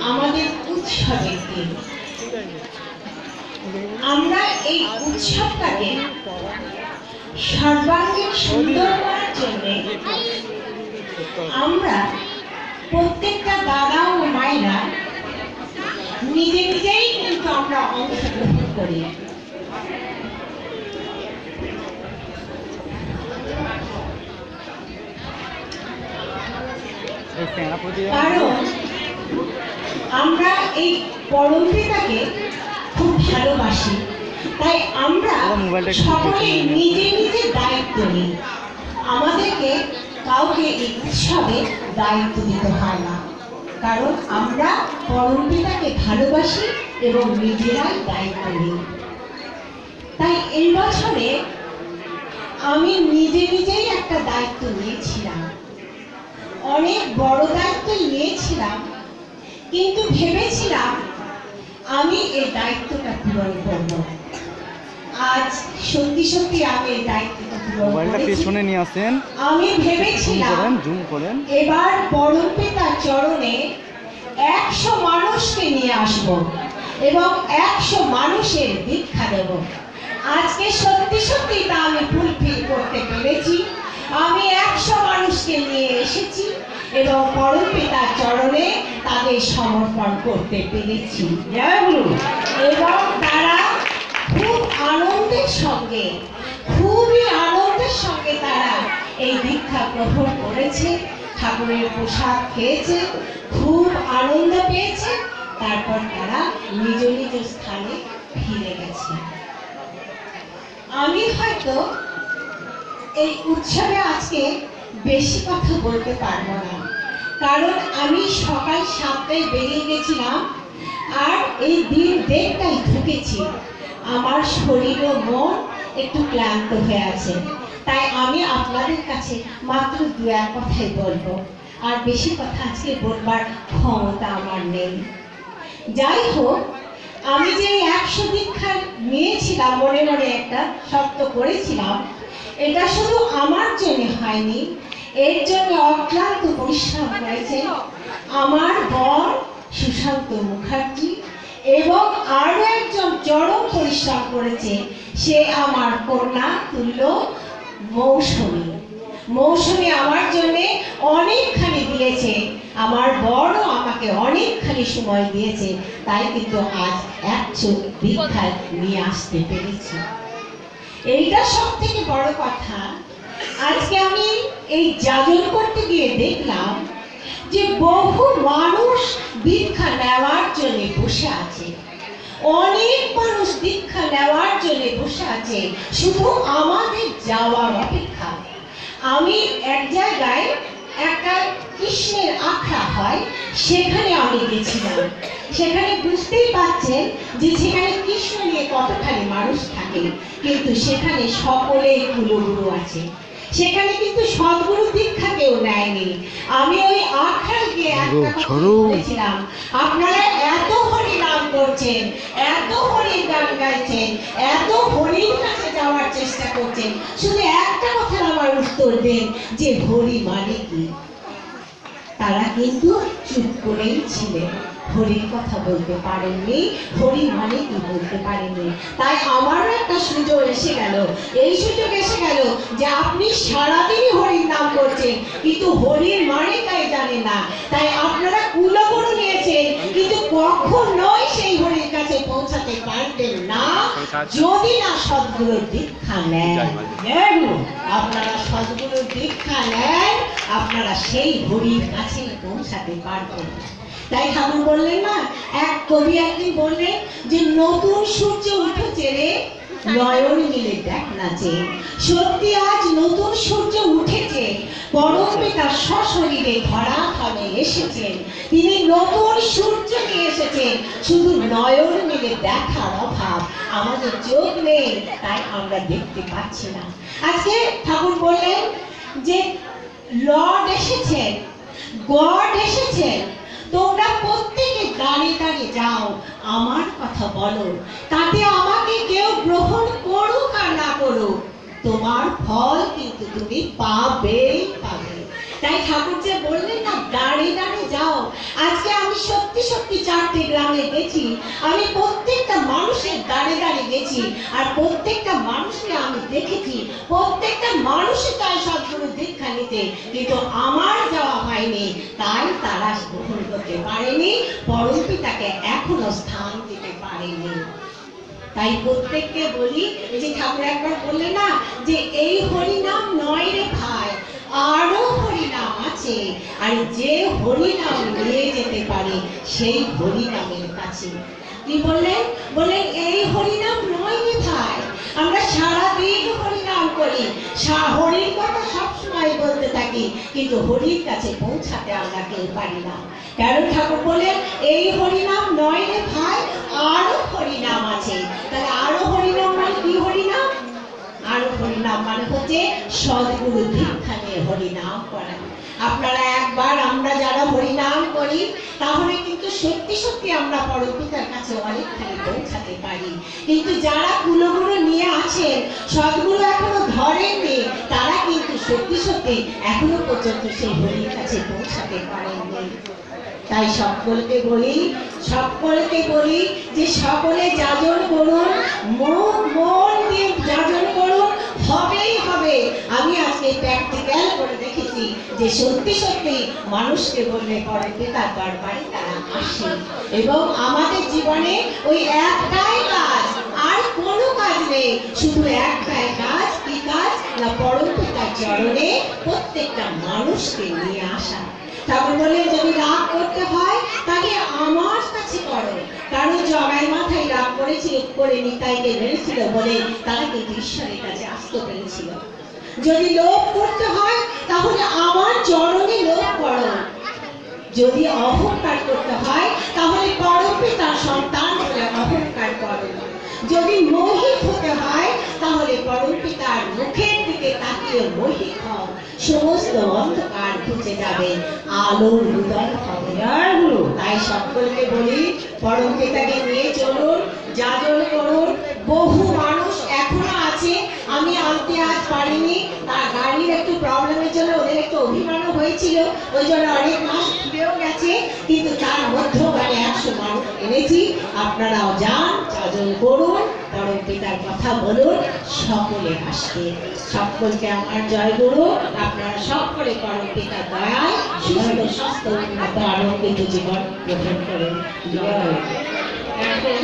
আমাদের উৎসবের দিন। আমরা এই উৎসবটাকে সর্বাঙ্গীন সুন্দর করার জন্য আমরা প্রত্যেকটা দাদা ও মায়েরা নিজে নিজেই কিন্তু আমরা অংশগ্রহণ করি। কারণ আমরা এই পরম পিতাকে খুব ভালোবাসি, তাই আমরা সকলে নিজে নিজে দায়িত্ব নিই। আমাদেরকে কাউকে এই উৎসবে দায়িত্ব দিতে হয় না, কারণ আমরা পরম পিতাকে ভালোবাসি এবং নিজেরাই দায়িত্ব নিই। তাই এই বছরে আমি নিজে নিজেই একটা দায়িত্ব নিয়েছিলাম, অনেক বড় দায়িত্ব নিয়েছিলাম, কিন্তু ভেবেছিলাম আমি এই দায়িত্বটা পূরণ করব। আজ সত্যি সত্যি আমি এই দায়িত্বটা পূরণ করেছি। আমি ভেবেছিলাম এবার পরম পিতার চরণে 100 মানুষকে নিয়ে আসব এবং 100 মানুষের দীক্ষা দেব। আজকে সত্যি সত্যি তা আমি ফুলফিল করতে পেরেছি। আমি 100 মানুষকে নিয়ে এসেছি এবং পরম পিতার চরণে তাদের সমর্পণ করতে পেরেছি। এবং তারা খুব আনন্দের সঙ্গে, খুবই আনন্দের সঙ্গে তারা এই দীক্ষা গ্রহণ করেছে, ঠাকুরের প্রসাদ খেয়েছে, খুব আনন্দ পেয়েছে। তারপর তারা নিজ নিজ স্থানে ফিরে গেছে। আমি হয়তো এই উৎসবে আজকে বেশি কথা বলতে পারবো না, কারণ আমি সকাল 7টায় বেরিয়ে গেছিলাম আর এই দিন 1:30টায় ঢুকেছি। আমার শরীর ও মন একটু ক্লান্ত হয়ে আছে, তাই আমি আপনাদের কাছে মাত্র 2 কথাই বলবো, আর বেশি কথা আজকে বলবার ক্ষমতা আমার নেই। যাই হোক, আমি যে 100 দীক্ষা নিয়েছিলাম, মনে মনে একটা শর্ত করেছিলাম, এটা শুধু আমার জন্য হয়নি, এর জন্য অক্লান্ত পরিশ্রম করেছে আমার বর সুশান্ত মুখার্জি, এবং আরো একজন চরম পরিশ্রম করেছে, সে আমার কন্যা তুল্য মৌসুমী। মৌসুমী আমার জন্য অনেকখানি দিয়েছে, আমার বড় আমাকে অনেকখানি সময় দিয়েছে, তাই কিন্তু আজ 100 দীক্ষা নিয়ে আসতে পেরেছি। এইটা সব থেকে বড় কথা। আজকে আমি এই যাজন করতে গিয়ে দেখলাম যে বহু মানুষ দীক্ষা নেওয়ার জন্য বসে আছে, অনেক মানুষ দীক্ষা নেওয়ার জন্য বসে আছে, শুধু আমাদের যাওয়ার অপেক্ষা। আমি এক জায়গায় একটা কৃষ্ণের আখড়া হয়, সেখানে আমি গেছিলাম। সেখানে বুঝতেই পাচ্ছেন যে সেখানে কৃষ্ণ নিয়ে কতখানি মানুষ থাকে, কিন্তু সেখানে সকলেই কুলগুরু আছে। সেখানে কিন্তু সদ্গুরু দীক্ষা কেউ নেয়নি। আমি ওই আখড়ায় গিয়ে একটা কথা বলেছিলাম, আপনারা এত হরি নাম করছেন, এত হরি গান গাইছেন, এত হরির কাছে যাওয়ার চেষ্টা করছেন, শুধু একটা কথার আমার উত্তর দেন যে হরি মানে কি? তারা কিন্তু চুপ করেই ছিলেন, হরির কথা বলতে পারেননি, হরি মানে কি বলতে পারেননি। তাই আমারও একটা সুযোগ এসে গেল, এই সুযোগ এসে গেল যে আপনি সারাদিনই হরির নাম করছেন, কিন্তু হরির মানে তাই জানেন না। তাই আপনারা কুলগুরু নিয়েছেন, কিন্তু কখনোই সেই হরির কাছে পৌঁছাতে পারবেন না যদি না সদ্গুরুর দীক্ষা নেন। আপনারা সদ্গুরুর দীক্ষা নেন, আপনারা সেই হরির কাছে পৌঁছাতে পারবেন। তাই ঠাকুর বললেন না, এক কবি একদিন বললেন যে নতুন সূর্য উঠেছে রে, নয়ন মিলে দেখ নাচে। সত্যি আজ নতুন সূর্য উঠেছে, পরম পিতা সশরীরে ধরা ধামে এসেছেন। তিনি নতুন সূর্য নিয়ে এসেছেন, শুধু নয়ন মিলে দেখার অভাব, আমাদের চোখ নেই, তাই আমরা দেখতে পাচ্ছি না। আজকে ঠাকুর বললেন যে লর্ড এসেছেন, গড এসেছেন, তোমরা প্রত্যেকে দাঁড়িয়ে দাঁড়িয়ে যাও, আমার কথা বলো, তাতে আমাকে কেউ গ্রহণ করুক আর না করুক, তোমার ফল কিন্তু তুমি পাবে পাবে। তাই ঠাকুর যে বললেন না, দাঁড়িয়ে দাঁড়িয়ে যাও। আজকে আমি সত্যি সত্যি সত্যি 4টে গ্রামে গেছি, আমি প্রত্যেকটা মানুষের দাঁড়ে দাঁড়ে গেছি, আর প্রত্যেকটা মানুষকে আমি দেখেছি, প্রত্যেকটা মানুষই চায় সদ্গুরু দীক্ষা নিতে, কিন্তু আমার যাওয়া হয়নি, তাই তারা গ্রহণ করতে পারেনি, পরমপিতাকে এখনো স্থান দিতে পারেনি। তাই প্রত্যেককে বলি, এই যে ঠাকুর একবার বললে না যে এই হরিনাম নয় রে ভাই, আরো হরিনাম আছে, আর যে হরিনাম নিয়ে যেতে পারে সেই হরিনামের কাছে। কি বললেন? বললেন এই হরিনাম নয় রে ভাই, আমরা সারাদিন হরিনাম করি, হরির কথা সবসময় বলতে থাকি, কিন্তু হরির কাছে পৌঁছাতে আমরা কেউ পারি না। কারণ ঠাকুর বলেন এই হরিনাম নয় রে ভাই, আরো হরিনাম আছে। তাহলে আরো হরিনাম মানে কি হরিনাম? আরো হরিনাম মানে হচ্ছে সদ্গুরু দীক্ষা নিয়ে হরিনাম করা। আপনারা একবার আমরা যারা হরিনাম করি, তাহলে কিন্তু সত্যি সত্যি আমরা পরমপিতার কাছে অনেকখানি পৌঁছাতে পারি। কিন্তু যারা কুলগুরু নিয়ে আছেন, সদ্গুরু এখনো ধরেননি, তারা কিন্তু সত্যি সত্যি এখনো পর্যন্ত সেই হরির কাছে পৌঁছাতে পারেননি। তাই সকলকে বলি যে সকলে যাজন করুন, মন দিয়ে যাজন করুন, হবেই হবে। আমি আজকে প্র্যাকটিক্যাল করে দেখেছি যে সত্যি সত্যি মানুষকে বললে পরমপিতার দরবারে তারা আসে, এবং আমাদের জীবনে ওই একটাই কাজ, আর কোনো কাজ নেই, শুধু একটাই কাজ। কি কাজ? না পরমপিতার চরণে প্রত্যেকটা মানুষকে নিয়ে আসা। ঠাকুর বলে যদি রাগ করতে হয় তাহলে আমার কাছে করো, কারণ জগাই মাথায় রাগ করে নিতাইকে মেরেছিল বলে তারা কিন্তু ঈশ্বরের কাছে আসতে পেরেছিল। যদি লোভ করতে হয় তাহলে আমার চরণে লোভ করো, যদি অহংকার করতে হয় তাহলে পরমপিতার সন্তান বলে অহংকার করো, যদি মোহিত হতে হয় তাহলে পরমপিতার মুখের দিকে তাকিয়ে মোহিত হও, সমস্ত অন্ধকার ঘুচে যাবে, আলোর উদয় হবে। তাই সকলকে বলি পরমপিতাকে নিয়ে চলুন, যাজন করুন। বহু মানুষ এখনো আছে, আমি আনতে আজ পারিনি, তার গাড়ির একটু প্রবলেমের জন্য ওদের একটু অভিমানও হয়েছিল, ওই জন্য অনেক মাস ফিরেও গেছে, কিন্তু তার মধ্যেও আমি 100 মানুষ এনেছি। আপনারাও যান, যাজন করুন, পরমপিতার কথা বলুন, সকলে আসবে। সকলকে আমার জয় গুরু। আপনারা সকলে পরমপিতার দয়ায় সুস্থ স্বাস্থ্য উন্নত আনন্দিত জীবন গ্রহণ করুন। জয়।